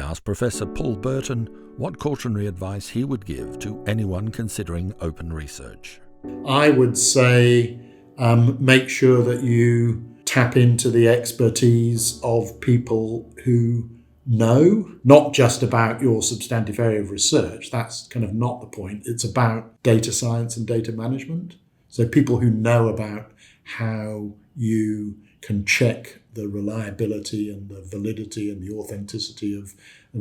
we asked Professor Paul Burton what cautionary advice he would give to anyone considering open research. I would say make sure that you tap into the expertise of people who know, not just about your substantive area of research. That's kind of not the point. It's about data science and data management. So people who know about how you can check the reliability and the validity and the authenticity of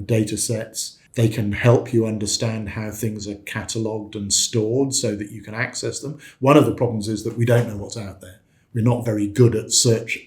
data sets. They can help you understand how things are catalogued and stored so that you can access them. One of the problems is that we don't know what's out there. We're not very good at search.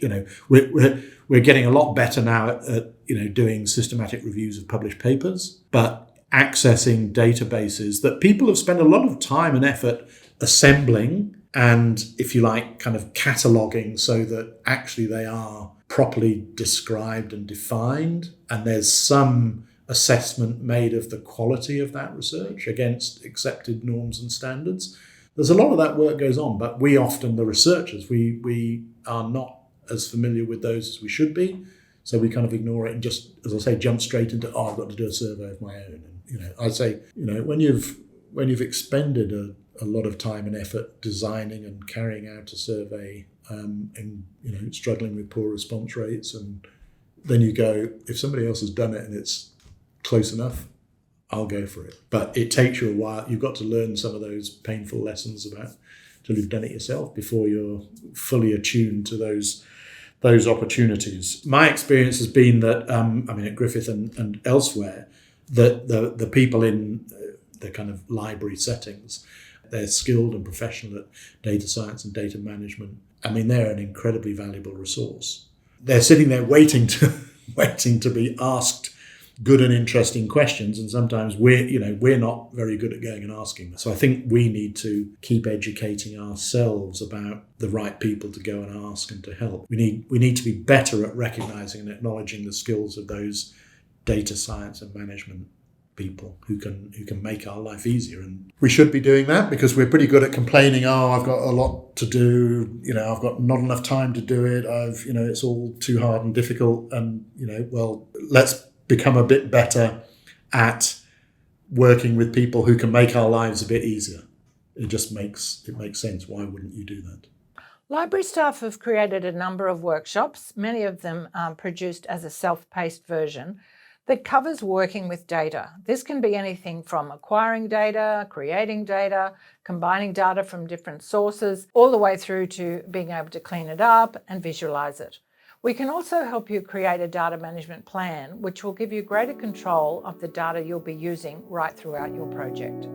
We're getting a lot better now at doing systematic reviews of published papers, but accessing databases that people have spent a lot of time and effort assembling and, if you like, kind of cataloguing so that actually they are properly described and defined, and there's some assessment made of the quality of that research against accepted norms and standards. There's a lot of that work goes on, but we often, the researchers, we are not as familiar with those as we should be. So we kind of ignore it and just, as I say, jump straight into, I've got to do a survey of my own. And, I'd say, when you've expended a lot of time and effort designing and carrying out a survey and struggling with poor response rates, and then you go, if somebody else has done it and it's close enough, I'll go for it. But it takes you a while. You've got to learn some of those painful lessons till you've done it yourself before you're fully attuned to those opportunities. My experience has been that, at Griffith and elsewhere, that the people in the kind of library settings, they're skilled and professional at data science and data management. They're an incredibly valuable resource. They're sitting there waiting to be asked good and interesting questions, and sometimes we're not very good at going and asking them. So I think we need to keep educating ourselves about the right people to go and ask and to help. We need to be better at recognizing and acknowledging the skills of those data science and management people who can make our life easier. And we should be doing that because we're pretty good at complaining, I've got a lot to do, I've got not enough time to do it, it's all too hard and difficult, and let's become a bit better at working with people who can make our lives a bit easier. It makes sense. Why wouldn't you do that? Library staff have created a number of workshops, many of them produced as a self-paced version, that covers working with data. This can be anything from acquiring data, creating data, combining data from different sources, all the way through to being able to clean it up and visualize it. We can also help you create a data management plan, which will give you greater control of the data you'll be using right throughout your project.